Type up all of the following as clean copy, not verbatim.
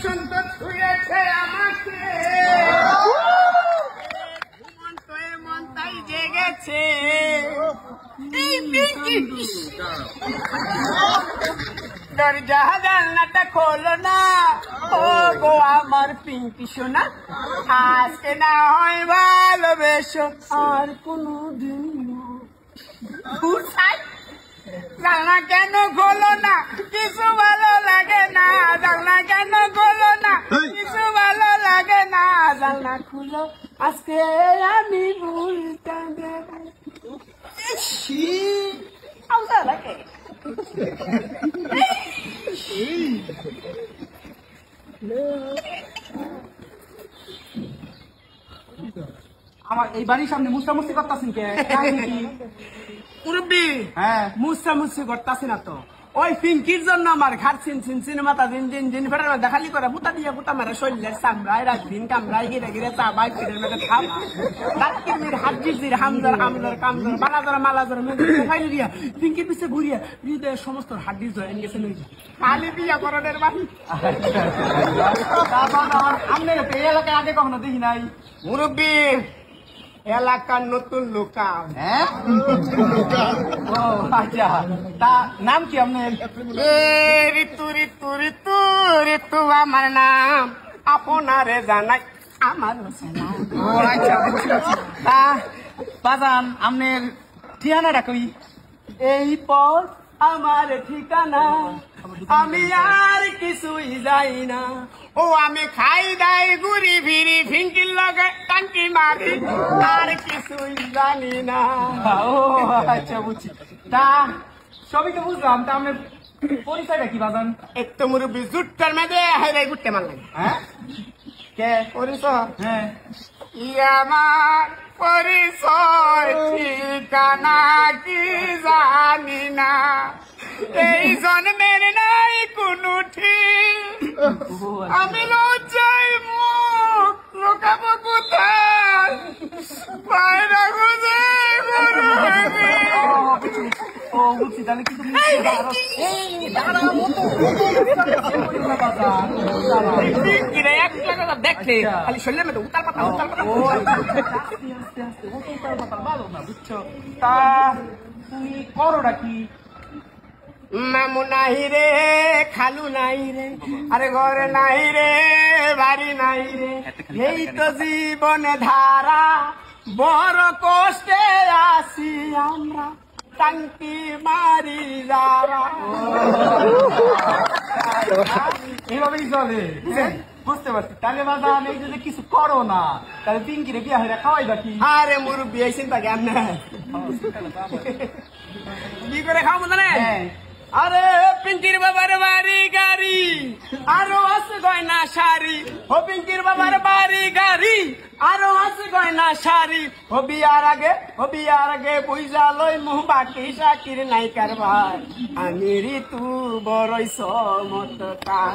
বসন্ত ছুঁয়েছে আমাকে, ঘুমন্ত মন তাই জেগেছে। দরজা জানলাটা খোলো না, ও গো আমার পিঙ্কি সোনা, আজকে না হয় ভালোবেসো আর কোনো দিন। জানলা কেন খোলো না, কিছু ভালো লাগে না, জানলা কেন খোলো না, কিছু ভালো লাগে না, জানলা খুলো আজকে আমি ভুলতে দেব। লাগে আমার এই বাড়ির সামনে মুস্তামুস্তি করতেছেন কে? মুরব্বী, হ্যাঁ মুস্তামুস্তি করতেছি না তো, ওই পিঙ্কির জন্য আমার ঘাট সিনেমাটা দিন দিন দিন ফেরার মধ্যে খালি করে পুতা দিয়ে পুতা মারা শরীরের চামড়ায় রাত দিন কামড়ায় গিরে গিরে চাবাই ফিরের মধ্যে খাম রাত্রির হাত জিজির হামদার আমদার কামদার মালাদার মালাদার মধ্যে খাইলে দিয়া পিঙ্কির পিছিয়ে ঘুরিয়া হৃদয়ের সমস্ত হাড্ডি জয়েন গেছে নই খালি বিয়া করণের বাড়ি। আপনি এই এলাকায় আগে কখনো দেখি নাই। মুরব্বী, এলাকার নতুন লোকা। হ্যাঁ ও আচ্ছা, তা নাম কি আপনার? ঋতু ঋতু ঋতু ঋতু আমার নাম, আপনারে জানাই আমার ও আচ্ছা, তা বাজান আপনার ঠিকানাটা কই? এই পথ আমার ঠিকানা, আমি আর কিছুই যাই না, ও আমি খাই দাই ঘুরি ফিরি ফিঙ্কির লগে টাঙ্কি মারি, আর কিছুই জানি না। ও আচ্ছা বুঝছি, তা সবই তো বুঝলাম, তা আপনার পরিচয়টা কি বাজান? একটু মুরব্বী জুটটার মেয়েদে হাইরাই ঘুরতে মারলাম। হ্যাঁ কে পরিচয়? হ্যাঁ আমার পরিচয় ঠিকানা কি জানি না, এই জন্মের নাই কোনো ঠিক, আমি লজ্জায় মুখ লোকাবো কোথায়, পায়রা খুঁজে ও বুঝছি, তাহলে কিন্তু দেখলে খালি শরীরের মধ্যে উতাল পাতা উতাল পাতা। ভালো না বুঝছো, তা তুমি করোটা কি? মামু নাই রে, খালু নাই রে, আরে ঘরে নাই রে, বাড়ি নাই রে, এই তো জীবনে ধারা, বড় কষ্টে আছি আমরা, টাঙ্কি মারি যারা। এইভাবেই চলে, বুঝতে পারছি। তাহলে বাবা আমি যদি কিছু করো না, তাহলে পিঙ্কিরে বিয়া হয়ে খাওয়াইবা কি? আরে মুরব্বী এই চিন্তা জ্ঞান নেই, কি করে খাবো জানে? আরে পিঙ্কির বাবার বাড়ি গাড়ি, আরো আছে গয়না শাড়ি, ও পিঙ্কির বাবার বাড়ি গাড়ি, আরো আছে গয়না শাড়ি, ও বিয়ার আগে পয়সা লই মুহ বাকি শাকির নাইকার ভাই, আমি ঋতু বড়ই চমৎকার।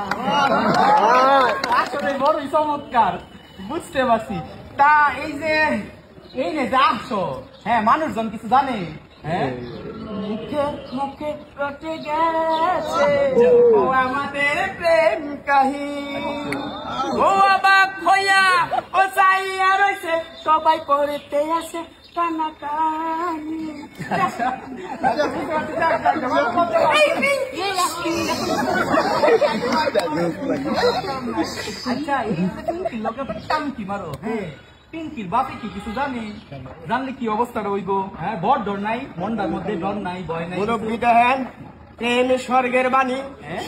আসলে বড়ই চমৎকার, বুঝতে পারছি। তা এই যে যা আসছো, হ্যাঁ মানুষজন কিছু জানে? হ্যাঁ মুখে মুখে রটে গেছে ও আমাদের প্রেম কাহিনী, ও অবাক হইয়া ও চাইয়া রয়েছে, সবাই করতে আসে কানাকানি। আচ্ছা এই পিঙ্কির লোকে টাঙ্কি মারো, হ্যাঁ পিঙ্কির বাপে কি কিছু জানে? জানলে কি অবস্থাটা হইব? হ্যাঁ বড় ডর নাই, মনটার মধ্যে ডর নাই, ভয় নাই। মুরব্বী দেখেন, প্রেম স্বর্গের বাণী,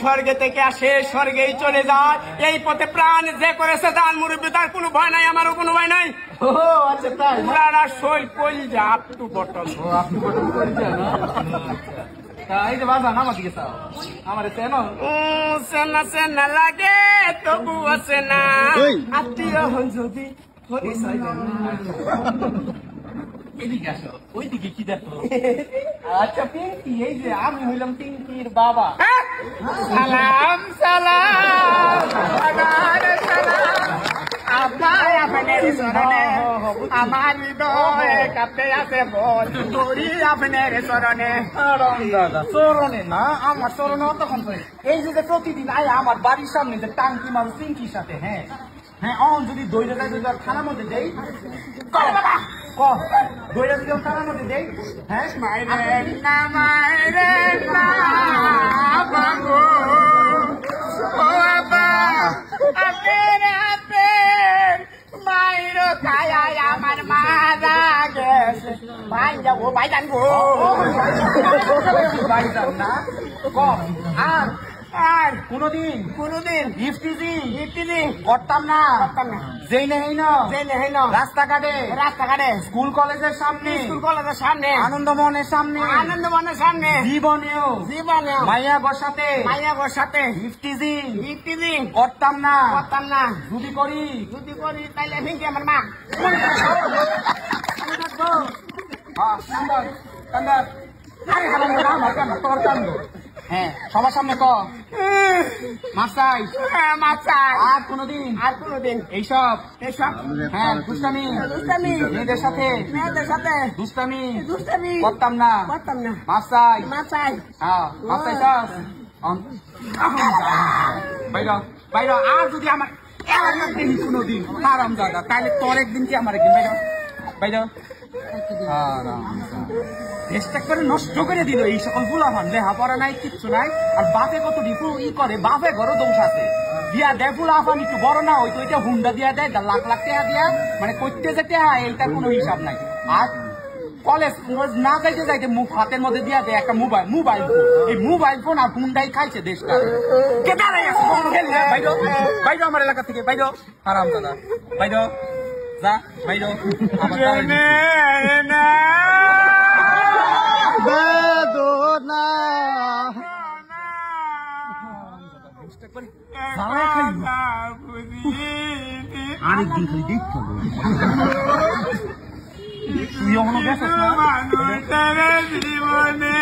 স্বর্গে থেকে আসে স্বর্গেই চলে যায়, এই পথে প্রাণ যে করেছে দান মুরব্বী, তার কোনো ভয় নাই, আমারও কোনো ভয় নাই। ও আচ্ছা তাই, পুরানা শৈল কইলজা আপ টু বটম। ও আপনি বটন করেছে না? তা এই যে বাজান আমার দিকে চাও, আমার চেনো? সেনা সেনা লাগে তবুও সেনা, আত্মীয় হন যদি পরিচয় দেন না। এদিকে আসো, ওইদিকে কি দেখো? আচ্ছা পিঙ্কি, এই যে আমি হইলাম পিঙ্কির বাবা। সালাম সালাম সালাম আপনার আপনার চরণে আমার হৃদয়ে কাঁপতে আছে বল তোরই আপনার চরণে দাদা চরণে না আমার চরণে অতক্ষণ করে এই যে প্রতিদিন আয় আমার বাড়ির সামনে যে টাঙ্কি মারো সিঙ্কির সাথে হ্যাঁ হ্যাঁ অন যদি দইটা যাই যদি থানার মধ্যে দেই দইটা যদি থানার মধ্যে দেই হ্যাঁ মাইরে না বাবু ও বাবা আপের আপের মাইরো কায়ায় আমার মারা গেছে ভাই যাবো ভাই জানবো বাড়ি যান না কম আর কোনদিন ইফতিজিং করতাম না যেই নেই না রাস্তাঘাটে স্কুল কলেজের সামনে আনন্দমনের সামনে জীবনেও মাইয়া গোর সাথে ইফতিজিং করতাম না যদি করি তাইলে ভিঙ্কি আমার মা আরে হারাম দাদা আমার কান্দ তোর কান্দ হ্যাঁ সবার সামনে ক মাসাই আর কোনদিন এইসব হ্যাঁ দুষ্টামি মেয়েদের সাথে দুষ্টামি করতাম না মাসাই হ্যাঁ মাসাই চাস বাইর আর যদি আমার দেখি কোনদিন হারাম দাদা তাহলে তোর একদিন কি আমার একদিন বাইর দেশটা করে নষ্ট করে দিল এই সকল ফুলাফান লেখাপড়া নাই কিচ্ছু নাই আর বাপে কত করে বাপে ঘরও দোষ আছে দিয়া দেয় ফুলাফান একটু বড় না হয়তো ওইটা হুন্ডা দিয়া দেয় লাখ টাকা দিয়া মানে করতে যেতে হয় এইটার কোনো হিসাব নাই আর কলেজ না যাইতে হাতের মধ্যে দিয়া দেয় একটা মোবাইল ফোন এই মোবাইল ফোন আর হুন্ডাই খাইছে দেশটা বাইর আমার এলাকা থেকে বাইর হারাম দাদা বাইর যা বাইর আরেকদিন খালি দেখতে হবে তুই এখনো গেছিস না জীবনে